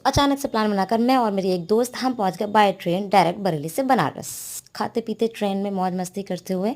अचानक से प्लान बनाकर मैं और मेरी एक दोस्त हम पहुंच गए बाय ट्रेन डायरेक्ट बरेली से बनारस। खाते पीते ट्रेन में मौज मस्ती करते हुए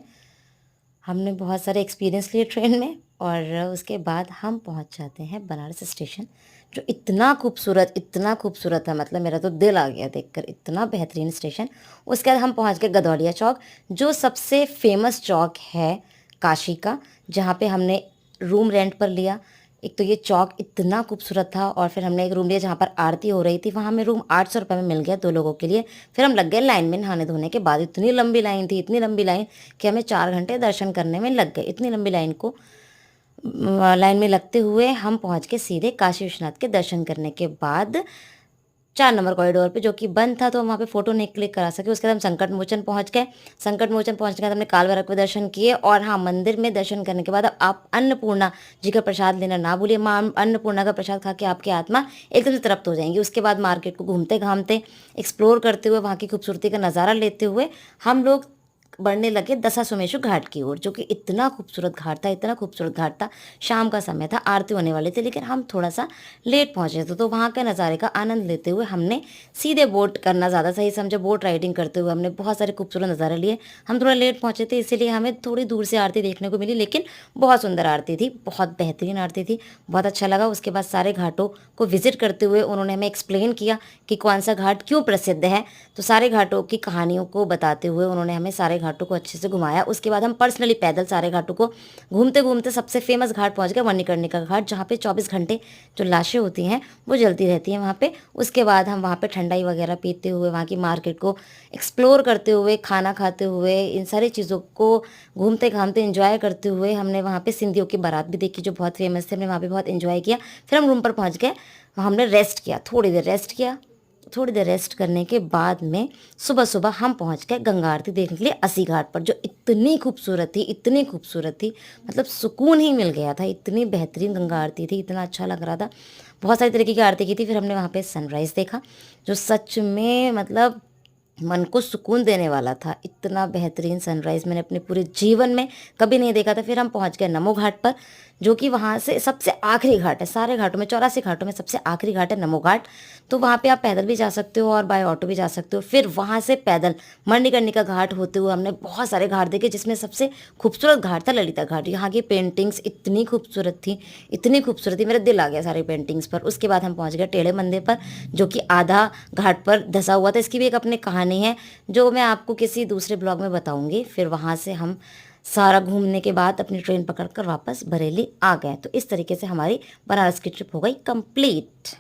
हमने बहुत सारे एक्सपीरियंस लिए ट्रेन में, और उसके बाद हम पहुंच जाते हैं बनारस स्टेशन, जो इतना खूबसूरत था, मतलब मेरा तो दिल आ गया देखकर, इतना बेहतरीन स्टेशन। उसके बाद हम पहुंच गए गदौलिया चौक, जो सबसे फेमस चौक है काशी का, जहाँ पे हमने रूम रेंट पर लिया। एक तो ये चौक इतना खूबसूरत था, और फिर हमने एक रूम लिया जहाँ पर आरती हो रही थी, वहाँ हमें रूम 800 रुपये में मिल गया 2 लोगों के लिए। फिर हम लग गए लाइन में नहाने धोने के बाद। इतनी लंबी लाइन थी, इतनी लंबी लाइन कि हमें 4 घंटे दर्शन करने में लग गए। इतनी लंबी लाइन को लाइन में लगते हुए हम पहुँच के सीधे काशी विश्वनाथ के दर्शन करने के बाद 4 नंबर कॉरिडोर पे, जो कि बंद था, तो हम वहाँ पे फ़ोटो नहीं क्लिक करा सके। उसके बाद हम संकट मोचन पहुँच गए। संकट मोचन पहुँचने के बाद हमने काल भैरव के दर्शन किए, और हाँ, मंदिर में दर्शन करने के बाद अब आप अन्नपूर्णा जी का प्रसाद लेना ना भूलिए। माँ अन्नपूर्णा का प्रसाद खा के आपकी आत्मा एकदम से तृप्त हो जाएंगी। उसके बाद मार्केट को घूमते घामते, एक्सप्लोर करते हुए, वहाँ की खूबसूरती का नज़ारा लेते हुए हम लोग बढ़ने लगे दशाश्वमेध घाट की ओर, जो कि इतना खूबसूरत घाट था, इतना खूबसूरत घाट था। शाम का समय था, आरती होने वाली थी, लेकिन हम थोड़ा सा लेट पहुंचे थे, तो वहाँ के नज़ारे का आनंद लेते हुए हमने सीधे बोट करना ज़्यादा सही समझा। बोट राइडिंग करते हुए हमने बहुत सारे खूबसूरत नज़ारे लिए। हम थोड़ा लेट पहुंचे थे, इसीलिए हमें थोड़ी दूर से आरती देखने को मिली, लेकिन बहुत सुंदर आरती थी, बहुत बेहतरीन आरती थी, बहुत अच्छा लगा। उसके बाद सारे घाटों को विजिट करते हुए उन्होंने हमें एक्सप्लेन किया कि कौन सा घाट क्यों प्रसिद्ध है। तो सारे घाटों की कहानियों को बताते हुए उन्होंने हमें सारे घाटों को अच्छे से घुमाया। उसके बाद हम पर्सनली पैदल सारे घाटों को घूमते घूमते सबसे फेमस घाट पहुंच गए, मणिकर्णिका घाट, जहाँ पे 24 घंटे जो लाशें होती हैं वो जलती रहती हैं वहाँ पे। उसके बाद हम वहाँ पे ठंडाई वगैरह पीते हुए, वहाँ की मार्केट को एक्सप्लोर करते हुए, खाना खाते हुए, इन सारी चीज़ों को घूमते घामते इंजॉय करते हुए हमने वहाँ पे सिंधियों की बारात भी देखी, जो बहुत फेमस थी। हमने वहाँ पे बहुत इंजॉय किया। फिर हम रूम पर पहुँच गए, वहाँ हमने रेस्ट किया, थोड़ी देर रेस्ट किया। थोड़ी देर रेस्ट करने के बाद में सुबह सुबह हम पहुंच गए गंगा आरती देखने के लिए अस्सी घाट पर, जो इतनी खूबसूरत थी, इतनी खूबसूरत थी, मतलब सुकून ही मिल गया था। इतनी बेहतरीन गंगा आरती थी, इतना अच्छा लग रहा था। बहुत सारी तरीके की आरती की थी। फिर हमने वहाँ पे सनराइज़ देखा, जो सच में मतलब मन को सुकून देने वाला था। इतना बेहतरीन सनराइज़ मैंने अपने पूरे जीवन में कभी नहीं देखा था। फिर हम पहुंच गए नमो घाट पर, जो कि वहाँ से सबसे आखिरी घाट है, सारे घाटों में 84 घाटों में सबसे आखिरी घाट है नमो घाट। तो वहाँ पे आप पैदल भी जा सकते हो और बाय ऑटो भी जा सकते हो। फिर वहाँ से पैदल मणिकर्णिका घाट होते हुए हमने बहुत सारे घाट देखे, जिसमें सबसे खूबसूरत घाट था ललिता घाट। यहाँ की पेंटिंग्स इतनी खूबसूरत थी, इतनी खूबसूरत थी, मेरा दिल आ गया सारी पेंटिंग्स पर। उसके बाद हम पहुँच गए टेढ़े मंदिर पर, जो कि आधा घाट पर धंसा हुआ था। इसकी भी एक अपनी कहानी है, जो मैं आपको किसी दूसरे ब्लॉग में बताऊंगी। फिर वहाँ से हम सारा घूमने के बाद अपनी ट्रेन पकड़कर वापस बरेली आ गए। तो इस तरीके से हमारी बनारस की ट्रिप हो गई कंप्लीट।